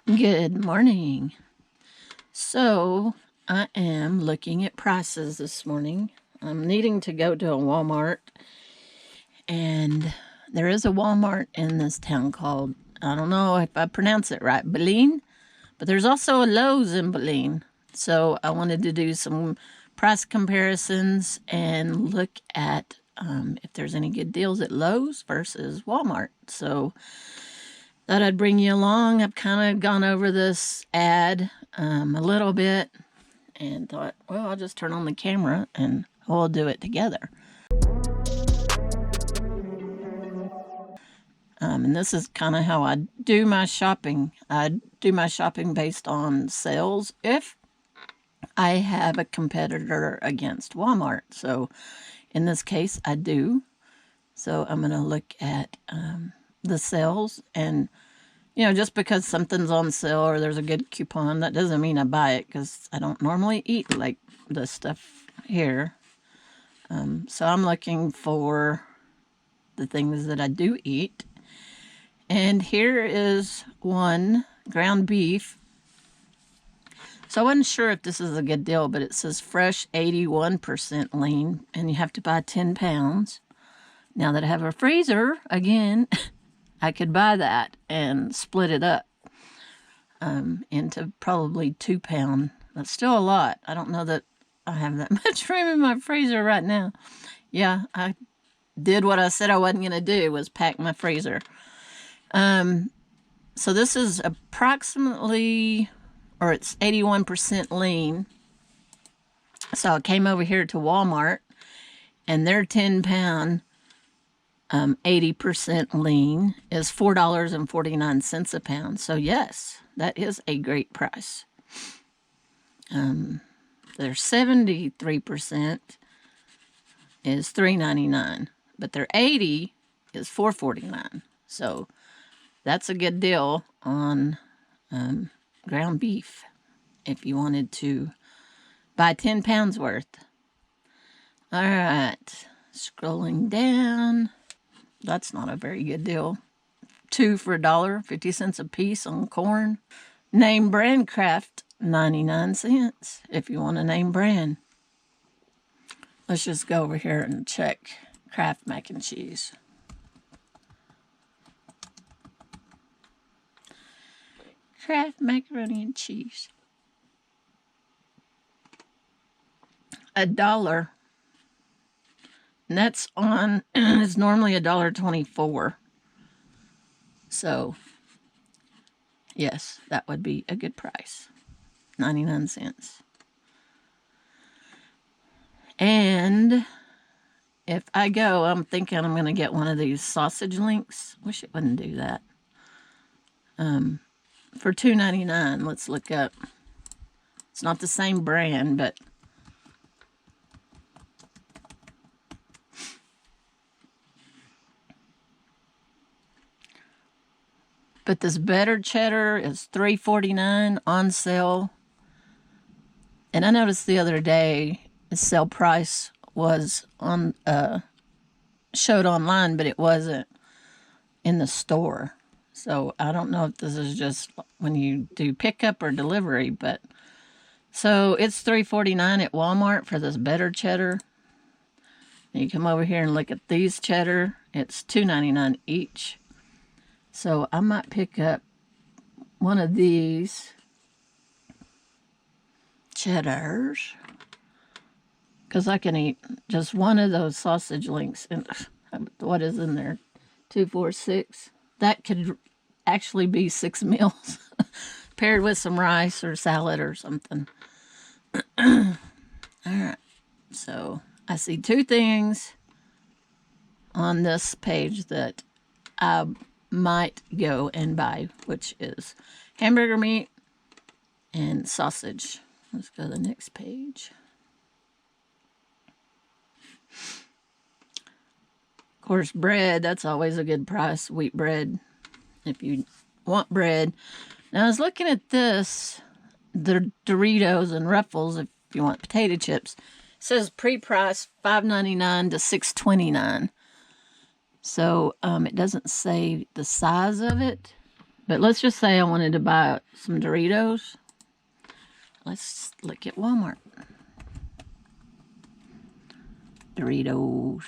Good morning. So I am looking at prices this morning. I'm needing to go to a Walmart, and there is a Walmart in this town called, I don't know if I pronounce it right, Boleen, but there's also a Lowe's in Boleen. So I wanted to do some price comparisons and look at if there's any good deals at Lowe's versus Walmart. So thought I'd bring you along. I've kind of gone over this ad a little bit and thought, well, I'll just turn on the camera and we'll do it together. And this is kind of how I do my shopping. I do my shopping based on sales if I have a competitor against Walmart. So in this case, I do. So I'm going to look at the sales, and just because something's on sale or there's a good coupon, that doesn't mean I buy it, because I don't normally eat like this stuff here. So I'm looking for the things that I do eat. And here is one ground beef. So I wasn't sure if this is a good deal, but it says fresh 81% lean, and you have to buy 10 pounds. Now that I have a freezer, again, I could buy that and split it up into probably 2 pound. That's still a lot. I don't know that I have that much room in my freezer right now. Yeah, I did what I said I wasn't going to do, was pack my freezer. So this is approximately, or it's 81% lean. So I came over here to Walmart, and their 10 pound 80% lean is $4.49 a pound. So yes, that is a great price. Their 73% is $3.99, but their 80 is $4.49. So that's a good deal on ground beef if you wanted to buy 10 pounds worth. All right, scrolling down. That's not a very good deal. 2 for $1.50 a piece on corn. Name brand Kraft, 99 cents if you want a name brand. Let's just go over here and check Kraft mac and cheese. Kraft macaroni and cheese. $1. And that's on, it's normally $1.24. So, yes, that would be a good price. 99 cents. And if I go, I'm thinking I'm going to get one of these sausage links. Wish it wouldn't do that. For $2.99, let's look up. It's not the same brand, but this better cheddar is $3.49 on sale. And I noticed the other day the sale price was on showed online, but it wasn't in the store. So I don't know if this is just when you do pickup or delivery, but so it's $3.49 at Walmart for this better cheddar. And you come over here and look at these cheddar. It's $2.99 each. So I might pick up one of these cheddars, because I can eat just one of those sausage links. And what is in there? 2, 4, 6. That could actually be 6 meals paired with some rice or salad or something. All right. So I see 2 things on this page that I might go and buy, which is hamburger meat and sausage. Let's go to the next page. Of course, bread, that's always a good price. Wheat bread, if you want bread. Now, I was looking at this, the Doritos and Ruffles, if you want potato chips. It says pre-price $5.99 to $6.29. So it doesn't say the size of it, But let's just say I wanted to buy some Doritos. Let's look at Walmart. Doritos.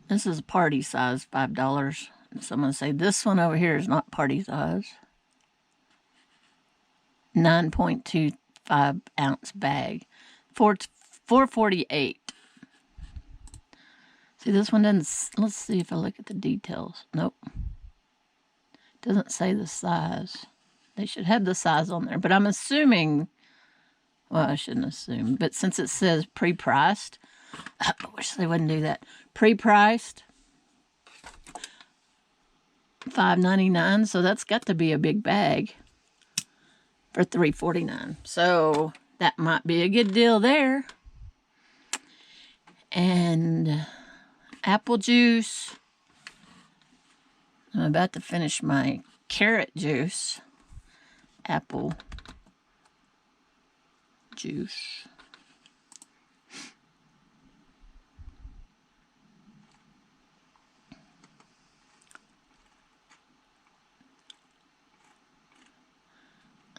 This is party size, $5. Someone say this one over here is not party size. 9.25 ounce bag. $4.48. See, this one doesn't. Let's see if I look at the details. Nope. Doesn't say the size. They should have the size on there, but I'm assuming. Well, I shouldn't assume, but since it says pre-priced, I wish they wouldn't do that. Pre-priced, $5.99, so that's got to be a big bag for $3.49. So that might be a good deal there. And apple juice. I'm about to finish my carrot juice. Apple juice.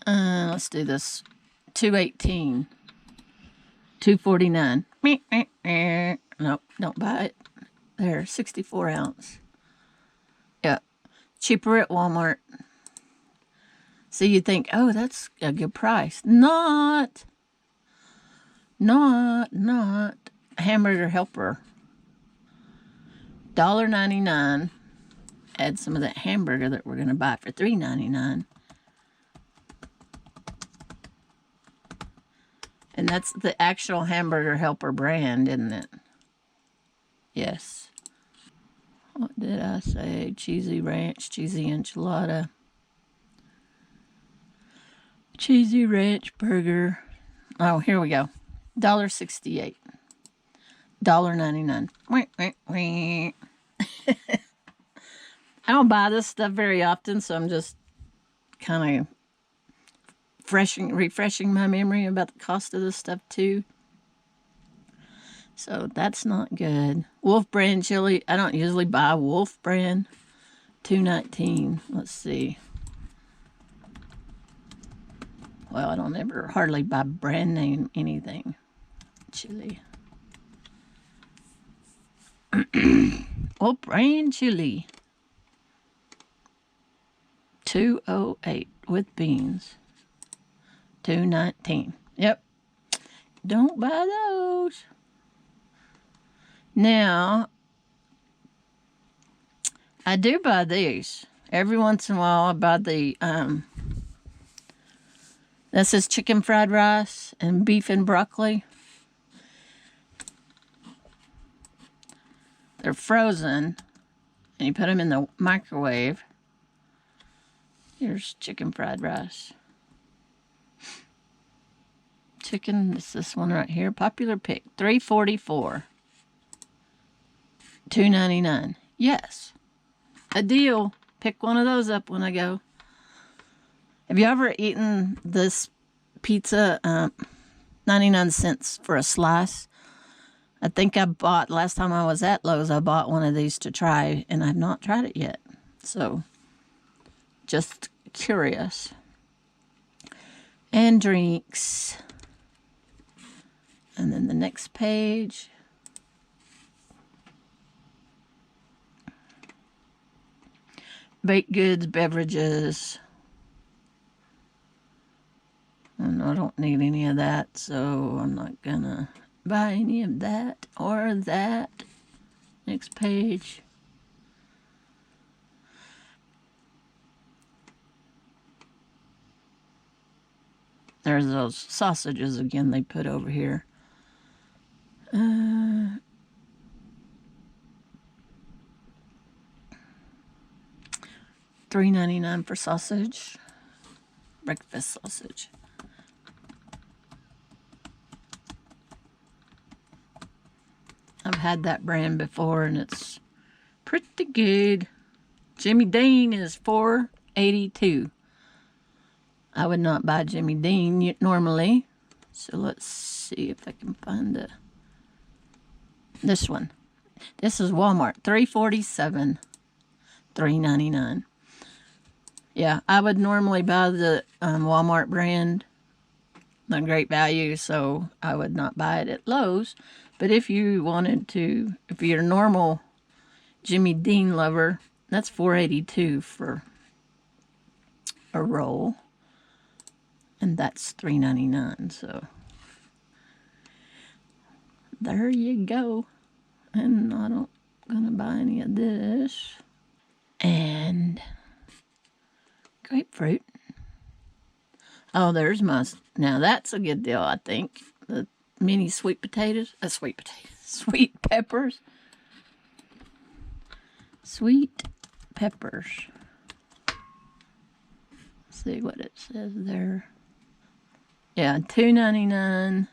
Let's do this. $2.18. $2.49. Nope, don't buy it. There, 64 ounce. Yeah, cheaper at Walmart. So you think, oh, that's a good price. Not. Hamburger Helper. $1.99. Add some of that hamburger that we're going to buy for $3.99. And that's the actual Hamburger Helper brand, isn't it? Yes. What did I say? Cheesy ranch, cheesy enchilada. Cheesy ranch burger. Oh, here we go. $1.68. $1.99. I don't buy this stuff very often, so I'm just kind of refreshing my memory about the cost of this stuff too. So that's not good. Wolf brand chili. I don't usually buy Wolf brand. $2.19. Let's see. Well, I don't ever hardly buy brand name anything. Chili. Wolf brand chili. $2.08 with beans. $2.19. Yep. Don't buy those. Now, I do buy these. Every once in a while, I buy the, this is chicken fried rice and beef and broccoli. They're frozen, and you put them in the microwave. Here's chicken fried rice. Chicken, it's this one right here. Popular pick, $3.44. $2.99. Yes. A deal. Pick one of those up when I go. Have you ever eaten this pizza? 99 cents for a slice. I think I bought, last time I was at Lowe's, I bought one of these to try, and I've not tried it yet. So, just curious. And drinks. And then the next page. Baked goods, beverages. And I don't need any of that, so I'm not gonna buy any of that or that. Next page. There's those sausages again they put over here. $3.99 for sausage. Breakfast sausage. I've had that brand before and it's pretty good. Jimmy Dean is $4.82. I would not buy Jimmy Dean normally. So let's see if I can find a This one. This is Walmart. $3.47, $3.99. Yeah, I would normally buy the Walmart brand, the Great Value, so I would not buy it at Lowe's. But if you wanted to, if you're a normal Jimmy Dean lover, that's $4.82 for a roll, and that's $3.99. So there you go. And I don't gonna buy any of this. And grapefruit. Oh, there's my. Now that's a good deal, I think. The mini sweet potatoes. Sweet peppers. Sweet peppers. Let's see what it says there. Yeah, $2.99.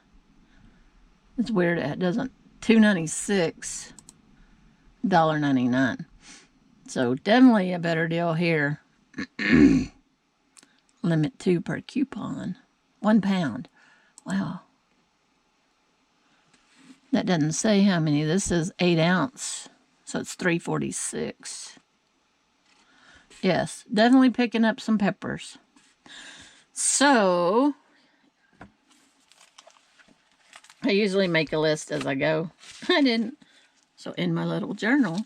It's weird it doesn't. $2.96. $1.99. So definitely a better deal here. Limit 2 per coupon. 1 pound. Wow. That doesn't say how many. This is 8 ounce. So it's $3.46. Yes, definitely picking up some peppers. So I usually make a list as I go. I didn't. So in my little journal,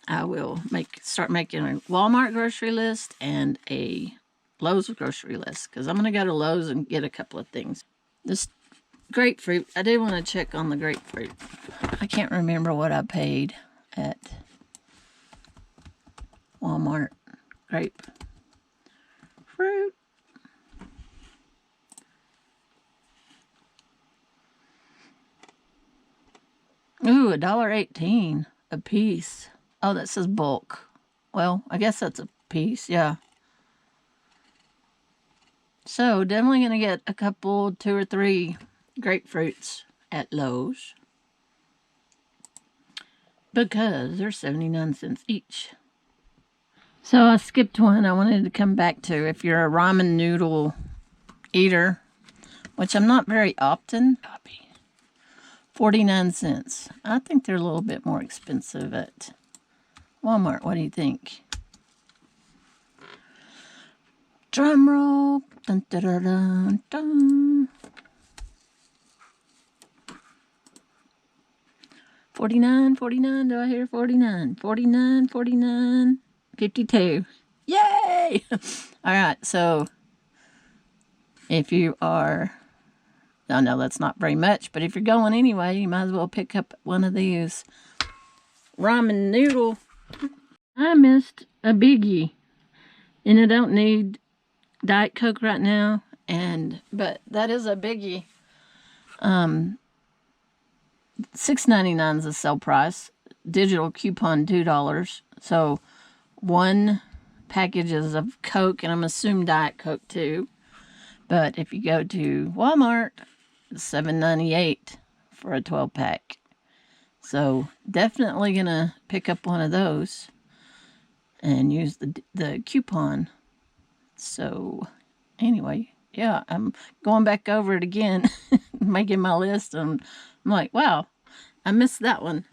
I will start making a Walmart grocery list and a Lowe's grocery list, because I'm going to go to Lowe's and get a couple of things. This grapefruit, I did want to check on the grapefruit. I can't remember what I paid at Walmart. Grapefruit. Ooh, $1.18 a piece. Oh, that says bulk. Well, I guess that's a piece, yeah. So, definitely going to get a couple, 2 or 3 grapefruits at Lowe's, because they're 79 cents each. So, I skipped one I wanted to come back to. If you're a ramen noodle eater, which I'm not very often, 49 cents. I think they're a little bit more expensive at Walmart. What do you think? Drum roll. Dun, dun, dun, dun, dun. 49, 49. Do I hear 49? 49, 49, 52. Yay! All right, so if you are, I know that's not very much, but if you're going anyway, you might as well pick up one of these ramen noodle. I missed a biggie, and I don't need Diet Coke right now, but that is a biggie. $6.99 is the sale price. Digital coupon $2. So 1 package is of Coke, and I'm assuming Diet Coke too. But if you go to Walmart, it's $7.98 for a 12-pack. So definitely gonna pick up one of those and use the coupon. So anyway, yeah, I'm going back over it again, making my list, and I'm like, wow, I missed that one.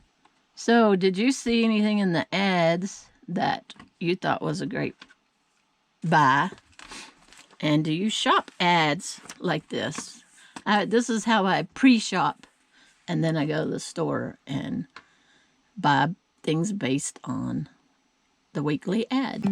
So did you see anything in the ads that you thought was a great buy? And do you shop ads like this? This is how I pre-shop, and then I go to the store and buy things based on the weekly ad.